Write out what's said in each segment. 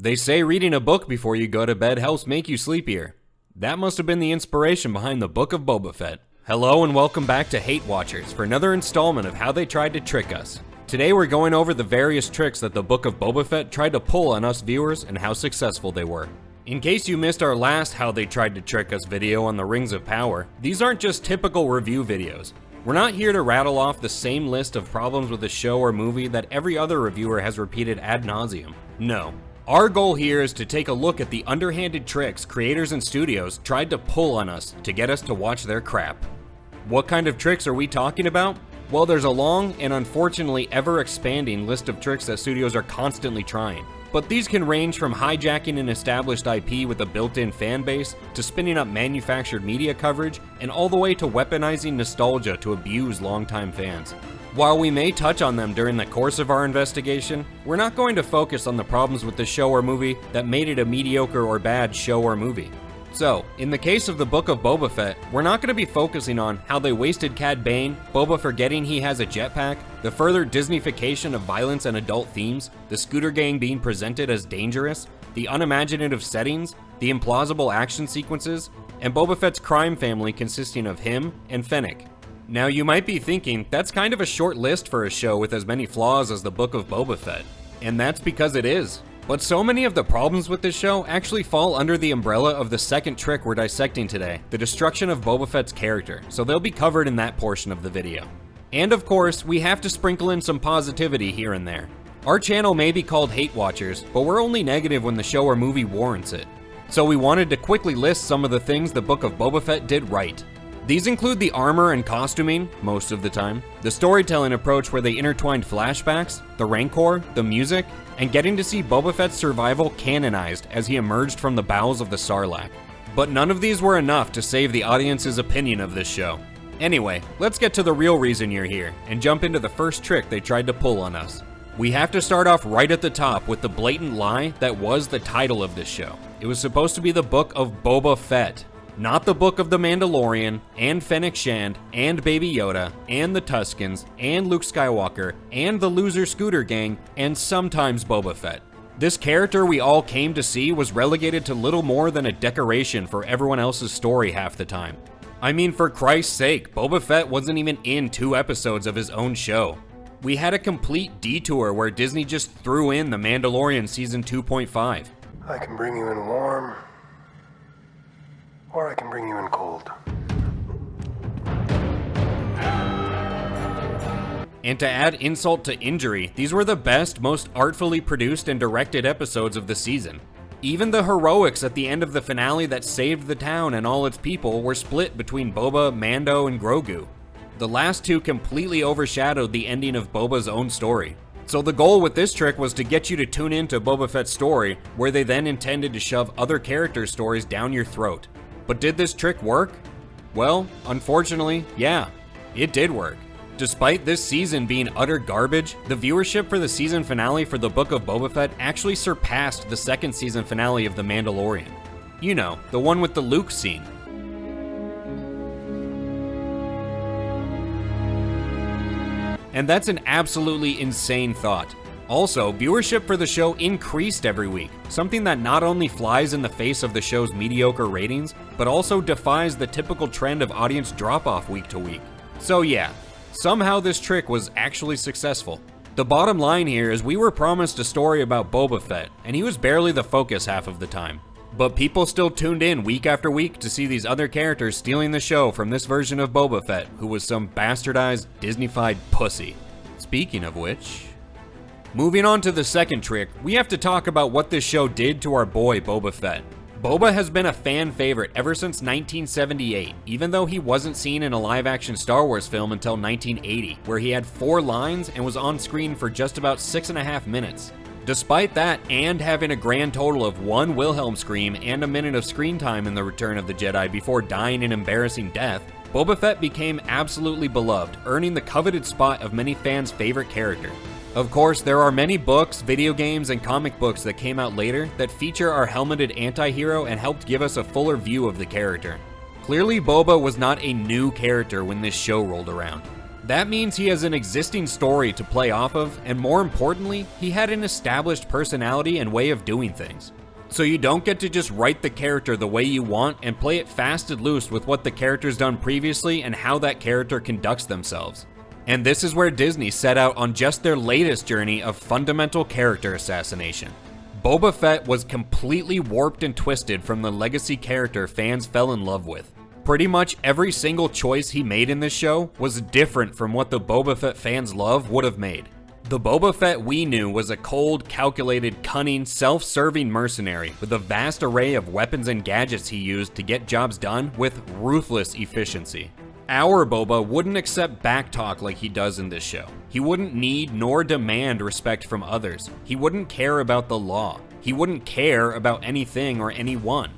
They say reading a book before you go to bed helps make you sleepier. That must have been the inspiration behind the Book of Boba Fett. Hello and welcome back to HateWatchers for another installment of how they tried to trick us. Today we're going over the various tricks that the Book of Boba Fett tried to pull on us viewers and how successful they were. In case you missed our last How They Tried to Trick Us video on the Rings of Power, these aren't just typical review videos. We're not here to rattle off the same list of problems with a show or movie that every other reviewer has repeated ad nauseum. No. Our goal here is to take a look at the underhanded tricks creators and studios tried to pull on us to get us to watch their crap. What kind of tricks are we talking about? Well, there's a long and unfortunately ever-expanding list of tricks that studios are constantly trying. But these can range from hijacking an established IP with a built-in fan base, to spinning up manufactured media coverage, and all the way to weaponizing nostalgia to abuse longtime fans. While we may touch on them during the course of our investigation, we're not going to focus on the problems with the show or movie that made it a mediocre or bad show or movie. So, in the case of the Book of Boba Fett, we're not going to be focusing on how they wasted Cad Bane, Boba forgetting he has a jetpack, the further Disneyfication of violence and adult themes, the scooter gang being presented as dangerous, the unimaginative settings, the implausible action sequences, and Boba Fett's crime family consisting of him and Fennec. Now you might be thinking, that's kind of a short list for a show with as many flaws as the Book of Boba Fett. And that's because it is. But so many of the problems with this show actually fall under the umbrella of the second trick we're dissecting today, the destruction of Boba Fett's character, so they'll be covered in that portion of the video. And of course, we have to sprinkle in some positivity here and there. Our channel may be called HateWatchers, but we're only negative when the show or movie warrants it. So we wanted to quickly list some of the things the Book of Boba Fett did right. These include the armor and costuming, most of the time, the storytelling approach where they intertwined flashbacks, the Rancor, the music, and getting to see Boba Fett's survival canonized as he emerged from the bowels of the Sarlacc. But none of these were enough to save the audience's opinion of this show. Anyway, let's get to the real reason you're here, and jump into the first trick they tried to pull on us. We have to start off right at the top with the blatant lie that was the title of this show. It was supposed to be the Book of Boba Fett. Not the Book of the Mandalorian, and Fennec Shand, and Baby Yoda, and the Tuskens, and Luke Skywalker, and the loser scooter gang, and sometimes Boba Fett. This character we all came to see was relegated to little more than a decoration for everyone else's story half the time. I mean, for Christ's sake, Boba Fett wasn't even in 2 episodes of his own show. We had a complete detour where Disney just threw in The Mandalorian Season 2.5. I can bring you in warm, or I can bring you in cold. And to add insult to injury, these were the best, most artfully produced and directed episodes of the season. Even the heroics at the end of the finale that saved the town and all its people were split between Boba, Mando, and Grogu. The last 2 completely overshadowed the ending of Boba's own story. So the goal with this trick was to get you to tune into Boba Fett's story, where they then intended to shove other characters' stories down your throat. But did this trick work? Well, unfortunately, yeah, it did work. Despite this season being utter garbage, the viewership for the season finale for the Book of Boba Fett actually surpassed the second season finale of The Mandalorian. You know, the one with the Luke scene. And that's an absolutely insane thought. Also, viewership for the show increased every week, something that not only flies in the face of the show's mediocre ratings, but also defies the typical trend of audience drop-off week to week. So yeah, somehow this trick was actually successful. The bottom line here is we were promised a story about Boba Fett, and he was barely the focus half of the time. But people still tuned in week after week to see these other characters stealing the show from this version of Boba Fett, who was some bastardized, Disney-fied pussy. Speaking of which... moving on to the second trick, we have to talk about what this show did to our boy Boba Fett. Boba has been a fan favorite ever since 1978, even though he wasn't seen in a live-action Star Wars film until 1980, where he had 4 lines and was on screen for just about 6.5 minutes. Despite that, and having a grand total of 1 Wilhelm scream and a minute of screen time in The Return of the Jedi before dying an embarrassing death, Boba Fett became absolutely beloved, earning the coveted spot of many fans' favorite character. Of course, there are many books, video games, and comic books that came out later that feature our helmeted anti-hero and helped give us a fuller view of the character. Clearly, Boba was not a new character when this show rolled around. That means he has an existing story to play off of, and more importantly, he had an established personality and way of doing things. So you don't get to just write the character the way you want and play it fast and loose with what the character's done previously and how that character conducts themselves. And this is where Disney set out on just their latest journey of fundamental character assassination. Boba Fett was completely warped and twisted from the legacy character fans fell in love with. Pretty much every single choice he made in this show was different from what the Boba Fett fans love would have made. The Boba Fett we knew was a cold, calculated, cunning, self-serving mercenary with a vast array of weapons and gadgets he used to get jobs done with ruthless efficiency. Our Boba wouldn't accept backtalk like he does in this show. He wouldn't need nor demand respect from others. He wouldn't care about the law. He wouldn't care about anything or anyone.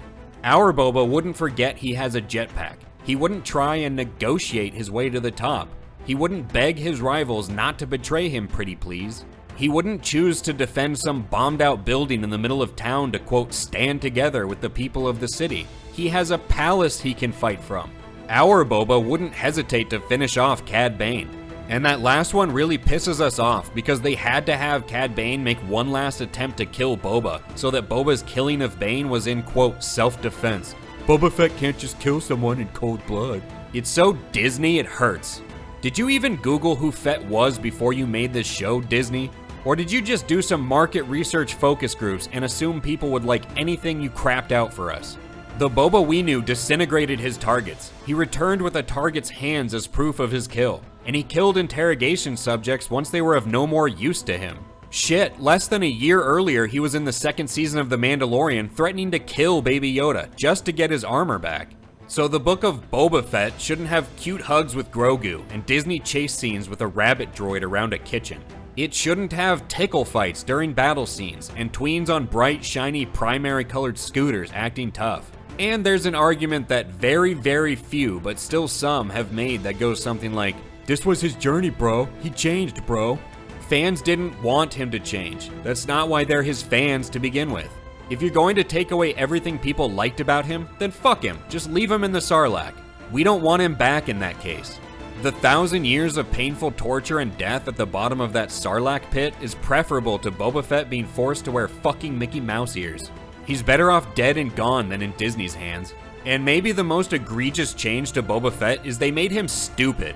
Our Boba wouldn't forget he has a jetpack. He wouldn't try and negotiate his way to the top. He wouldn't beg his rivals not to betray him, pretty please. He wouldn't choose to defend some bombed out building in the middle of town to, quote, stand together with the people of the city. He has a palace he can fight from. Our Boba wouldn't hesitate to finish off Cad Bane. And that last one really pisses us off because they had to have Cad Bane make one last attempt to kill Boba so that Boba's killing of Bane was in, quote, self-defense. Boba Fett can't just kill someone in cold blood. It's so Disney it hurts. Did you even Google who Fett was before you made this show, Disney? Or did you just do some market research focus groups and assume people would like anything you crapped out for us? The Boba we knew disintegrated his targets. He returned with a target's hands as proof of his kill. And he killed interrogation subjects once they were of no more use to him. Shit, less than a year earlier he was in the second season of The Mandalorian threatening to kill Baby Yoda just to get his armor back. So the Book of Boba Fett shouldn't have cute hugs with Grogu and Disney chase scenes with a rabbit droid around a kitchen. It shouldn't have tickle fights during battle scenes and tweens on bright, shiny, primary colored scooters acting tough. And there's an argument that very, very few, but still some, have made that goes something like, "This was his journey, bro. He changed, bro." Fans didn't want him to change. That's not why they're his fans to begin with. If you're going to take away everything people liked about him, then fuck him. Just leave him in the Sarlacc. We don't want him back in that case. The 1,000 years of painful torture and death at the bottom of that Sarlacc pit is preferable to Boba Fett being forced to wear fucking Mickey Mouse ears. He's better off dead and gone than in Disney's hands. And maybe the most egregious change to Boba Fett is they made him stupid.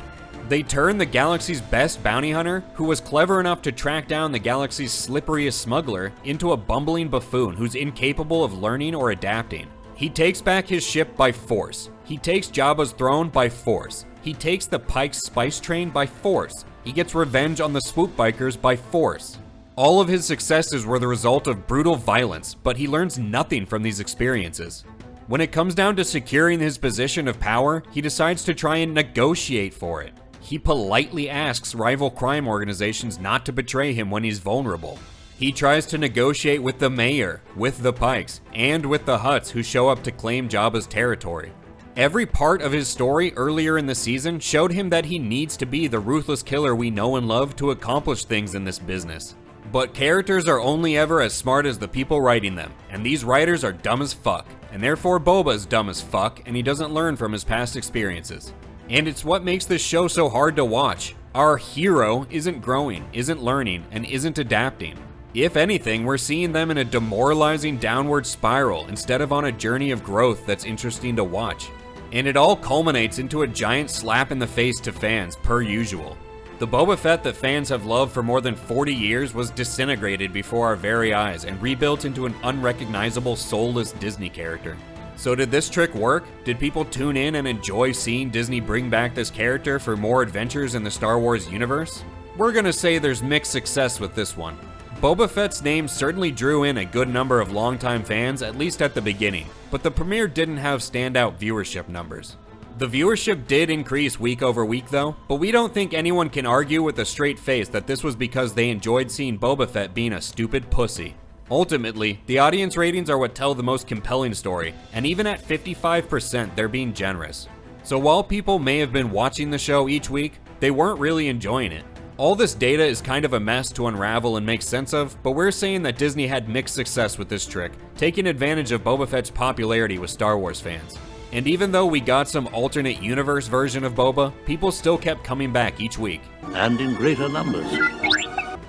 They turned the galaxy's best bounty hunter, who was clever enough to track down the galaxy's slipperiest smuggler, into a bumbling buffoon who's incapable of learning or adapting. He takes back his ship by force. He takes Jabba's throne by force. He takes the Pike's spice train by force. He gets revenge on the swoop bikers by force. All of his successes were the result of brutal violence, but he learns nothing from these experiences. When it comes down to securing his position of power, he decides to try and negotiate for it. He politely asks rival crime organizations not to betray him when he's vulnerable. He tries to negotiate with the mayor, with the Pikes, and with the Hutts who show up to claim Jabba's territory. Every part of his story earlier in the season showed him that he needs to be the ruthless killer we know and love to accomplish things in this business. But characters are only ever as smart as the people writing them, and these writers are dumb as fuck, and therefore Boba's dumb as fuck, and he doesn't learn from his past experiences. And it's what makes this show so hard to watch. Our hero isn't growing, isn't learning, and isn't adapting. If anything, we're seeing them in a demoralizing downward spiral instead of on a journey of growth that's interesting to watch. And it all culminates into a giant slap in the face to fans, per usual. The Boba Fett that fans have loved for more than 40 years was disintegrated before our very eyes and rebuilt into an unrecognizable, soulless Disney character. So did this trick work? Did people tune in and enjoy seeing Disney bring back this character for more adventures in the Star Wars universe? We're gonna say there's mixed success with this one. Boba Fett's name certainly drew in a good number of longtime fans, at least at the beginning, but the premiere didn't have standout viewership numbers. The viewership did increase week over week though, but we don't think anyone can argue with a straight face that this was because they enjoyed seeing Boba Fett being a stupid pussy. Ultimately, the audience ratings are what tell the most compelling story, and even at 55%, they're being generous. So while people may have been watching the show each week, they weren't really enjoying it. All this data is kind of a mess to unravel and make sense of, but we're saying that Disney had mixed success with this trick, taking advantage of Boba Fett's popularity with Star Wars fans. And even though we got some alternate universe version of Boba, people still kept coming back each week. And in greater numbers.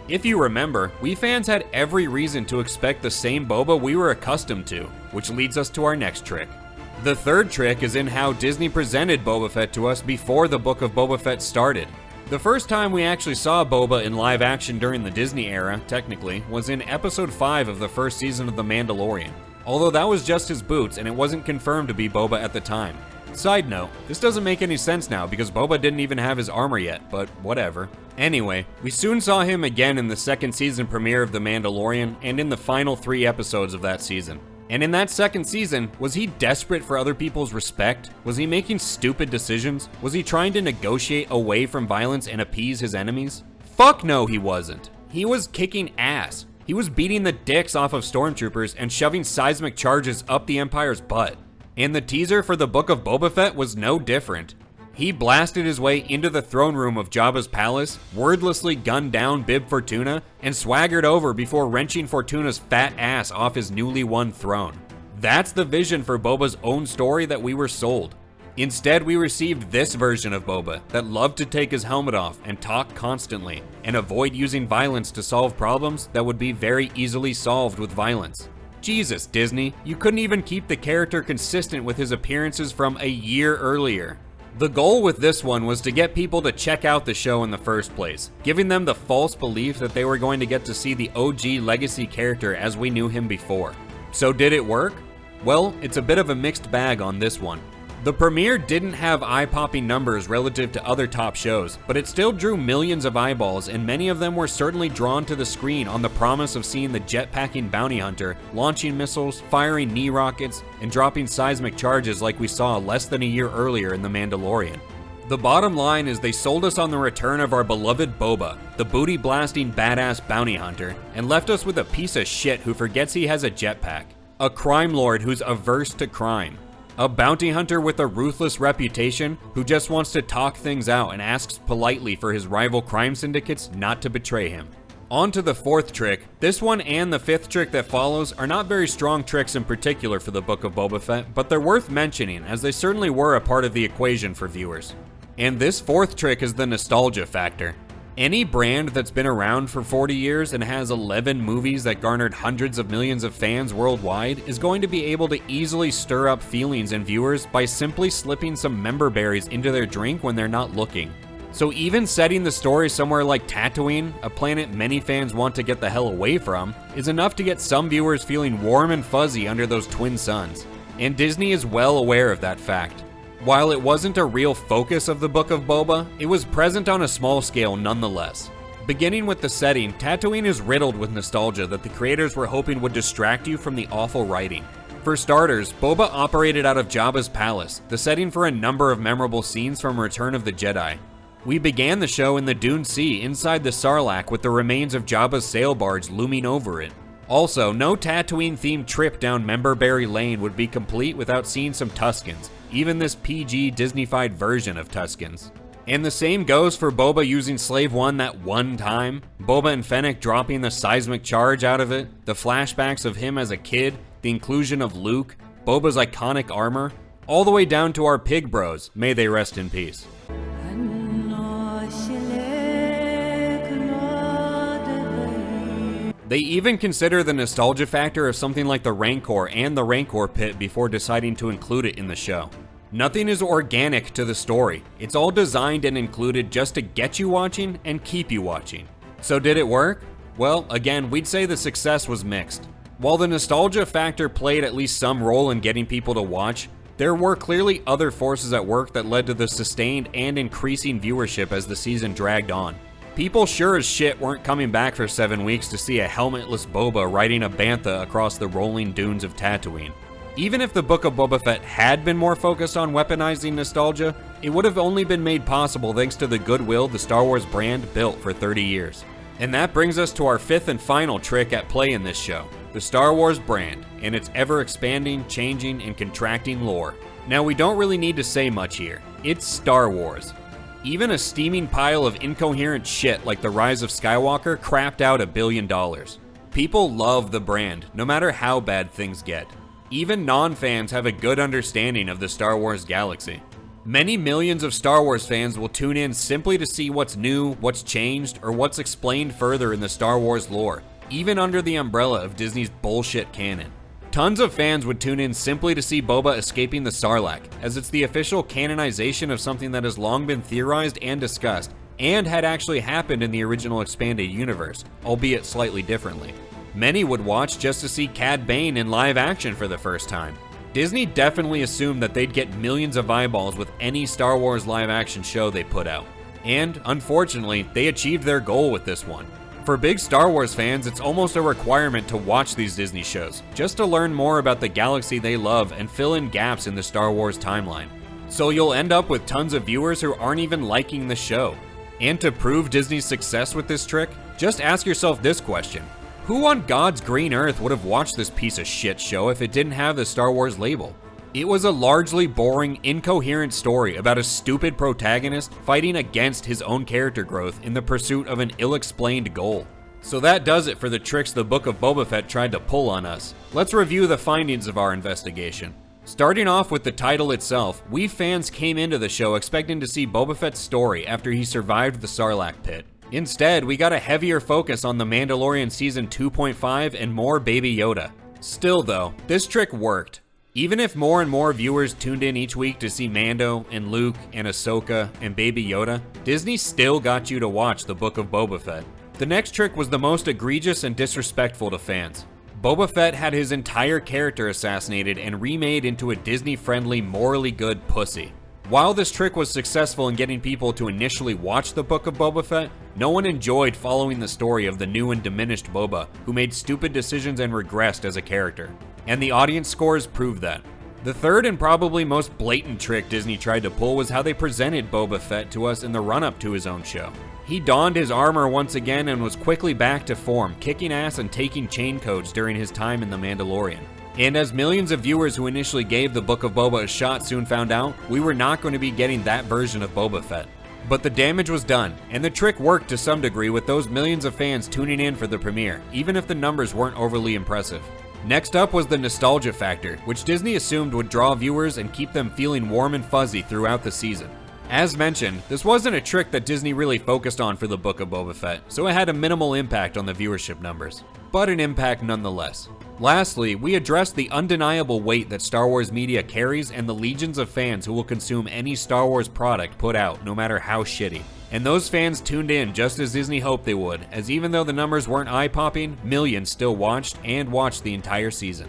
If you remember, we fans had every reason to expect the same Boba we were accustomed to, which leads us to our next trick. The third trick is in how Disney presented Boba Fett to us before the Book of Boba Fett started. The first time we actually saw Boba in live action during the Disney era, technically, was in episode 5 of the first season of The Mandalorian. Although that was just his boots and it wasn't confirmed to be Boba at the time. Side note, this doesn't make any sense now because Boba didn't even have his armor yet, but whatever. Anyway, we soon saw him again in the second season premiere of The Mandalorian and in the final 3 episodes of that season. And in that second season, was he desperate for other people's respect? Was he making stupid decisions? Was he trying to negotiate away from violence and appease his enemies? Fuck no, he wasn't. He was kicking ass. He was beating the dicks off of stormtroopers and shoving seismic charges up the Empire's butt. And the teaser for the Book of Boba Fett was no different. He blasted his way into the throne room of Jabba's palace, wordlessly gunned down Bib Fortuna, and swaggered over before wrenching Fortuna's fat ass off his newly won throne. That's the vision for Boba's own story that we were sold. Instead, we received this version of Boba that loved to take his helmet off and talk constantly, and avoid using violence to solve problems that would be very easily solved with violence. Jesus, Disney, you couldn't even keep the character consistent with his appearances from a year earlier. The goal with this one was to get people to check out the show in the first place, giving them the false belief that they were going to get to see the OG legacy character as we knew him before. So did it work? Well, it's a bit of a mixed bag on this one. The premiere didn't have eye-popping numbers relative to other top shows, but it still drew millions of eyeballs, and many of them were certainly drawn to the screen on the promise of seeing the jetpacking bounty hunter, launching missiles, firing knee rockets, and dropping seismic charges like we saw less than a year earlier in The Mandalorian. The bottom line is they sold us on the return of our beloved Boba, the booty-blasting badass bounty hunter, and left us with a piece of shit who forgets he has a jetpack, a crime lord who's averse to crime, a bounty hunter with a ruthless reputation who just wants to talk things out and asks politely for his rival crime syndicates not to betray him. On to the fourth trick. This one and the fifth trick that follows are not very strong tricks in particular for the Book of Boba Fett, but they're worth mentioning as they certainly were a part of the equation for viewers. And this fourth trick is the nostalgia factor. Any brand that's been around for 40 years and has 11 movies that garnered hundreds of millions of fans worldwide is going to be able to easily stir up feelings in viewers by simply slipping some member berries into their drink when they're not looking. So even setting the story somewhere like Tatooine, a planet many fans want to get the hell away from, is enough to get some viewers feeling warm and fuzzy under those twin suns. And Disney is well aware of that fact. While it wasn't a real focus of the Book of Boba, it was present on a small scale nonetheless. Beginning with the setting, Tatooine is riddled with nostalgia that the creators were hoping would distract you from the awful writing. For starters, Boba operated out of Jabba's palace, the setting for a number of memorable scenes from Return of the Jedi. We began the show in the Dune Sea inside the Sarlacc with the remains of Jabba's sail barge looming over it. Also, no Tatooine-themed trip down Memberberry Lane would be complete without seeing some Tuskens, even this PG Disney-fied version of Tuskens. And the same goes for Boba using Slave One that one time, Boba and Fennec dropping the seismic charge out of it, the flashbacks of him as a kid, the inclusion of Luke, Boba's iconic armor, all the way down to our pig bros, may they rest in peace. They even consider the nostalgia factor of something like the Rancor and the Rancor Pit before deciding to include it in the show. Nothing is organic to the story. It's all designed and included just to get you watching and keep you watching. So did it work? Well, again, we'd say the success was mixed. While the nostalgia factor played at least some role in getting people to watch, there were clearly other forces at work that led to the sustained and increasing viewership as the season dragged on. People sure as shit weren't coming back for 7 weeks to see a helmetless Boba riding a bantha across the rolling dunes of Tatooine. Even if the Book of Boba Fett had been more focused on weaponizing nostalgia, it would have only been made possible thanks to the goodwill the Star Wars brand built for 30 years. And that brings us to our fifth and final trick at play in this show, the Star Wars brand, and its ever-expanding, changing, and contracting lore. Now, we don't really need to say much here. It's Star Wars. Even a steaming pile of incoherent shit like The Rise of Skywalker crapped out $1 billion. People love the brand, no matter how bad things get. Even non-fans have a good understanding of the Star Wars galaxy. Many millions of Star Wars fans will tune in simply to see what's new, what's changed, or what's explained further in the Star Wars lore, even under the umbrella of Disney's bullshit canon. Tons of fans would tune in simply to see Boba escaping the Sarlacc, as it's the official canonization of something that has long been theorized and discussed, and had actually happened in the original expanded universe, albeit slightly differently. Many would watch just to see Cad Bane in live action for the first time. Disney definitely assumed that they'd get millions of eyeballs with any Star Wars live action show they put out. And, unfortunately, they achieved their goal with this one. For big Star Wars fans, it's almost a requirement to watch these Disney shows, just to learn more about the galaxy they love and fill in gaps in the Star Wars timeline. So you'll end up with tons of viewers who aren't even liking the show. And to prove Disney's success with this trick, just ask yourself this question. Who on God's green earth would have watched this piece of shit show if it didn't have the Star Wars label? It was a largely boring, incoherent story about a stupid protagonist fighting against his own character growth in the pursuit of an ill-explained goal. So that does it for the tricks the Book of Boba Fett tried to pull on us. Let's review the findings of our investigation. Starting off with the title itself, we fans came into the show expecting to see Boba Fett's story after he survived the Sarlacc pit. Instead, we got a heavier focus on The Mandalorian Season 2.5 and more Baby Yoda. Still though, this trick worked. Even if more and more viewers tuned in each week to see Mando and Luke and Ahsoka and Baby Yoda, Disney still got you to watch the Book of Boba Fett. The next trick was the most egregious and disrespectful to fans. Boba Fett had his entire character assassinated and remade into a Disney-friendly, morally good pussy. While this trick was successful in getting people to initially watch the Book of Boba Fett, no one enjoyed following the story of the new and diminished Boba, who made stupid decisions and regressed as a character. And the audience scores prove that. The third and probably most blatant trick Disney tried to pull was how they presented Boba Fett to us in the run-up to his own show. He donned his armor once again and was quickly back to form, kicking ass and taking chain codes during his time in The Mandalorian. And as millions of viewers who initially gave the Book of Boba a shot soon found out, we were not going to be getting that version of Boba Fett. But the damage was done, and the trick worked to some degree with those millions of fans tuning in for the premiere, even if the numbers weren't overly impressive. Next up was the nostalgia factor, which Disney assumed would draw viewers and keep them feeling warm and fuzzy throughout the season. As mentioned, this wasn't a trick that Disney really focused on for the Book of Boba Fett, so it had a minimal impact on the viewership numbers, but an impact nonetheless. Lastly, we addressed the undeniable weight that Star Wars media carries and the legions of fans who will consume any Star Wars product put out, no matter how shitty. And those fans tuned in just as Disney hoped they would, as even though the numbers weren't eye-popping, millions still watched the entire season.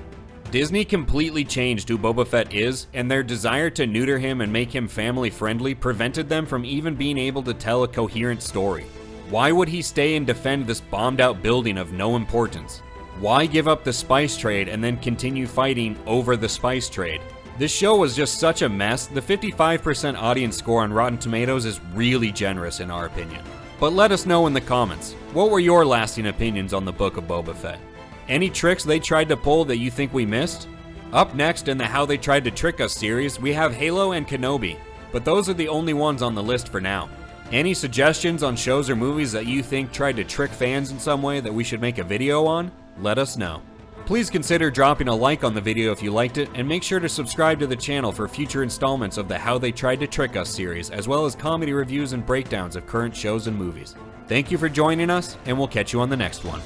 Disney completely changed who Boba Fett is, and their desire to neuter him and make him family-friendly prevented them from even being able to tell a coherent story. Why would he stay and defend this bombed-out building of no importance? Why give up the spice trade and then continue fighting over the spice trade? This show was just such a mess. The 55% audience score on Rotten Tomatoes is really generous in our opinion. But let us know in the comments, what were your lasting opinions on the Book of Boba Fett? Any tricks they tried to pull that you think we missed? Up next in the How They Tried to Trick Us series, we have Halo and Kenobi, but those are the only ones on the list for now. Any suggestions on shows or movies that you think tried to trick fans in some way that we should make a video on? Let us know. Please consider dropping a like on the video if you liked it, and make sure to subscribe to the channel for future installments of the How They Tried to Trick Us series, as well as comedy reviews and breakdowns of current shows and movies. Thank you for joining us, and we'll catch you on the next one.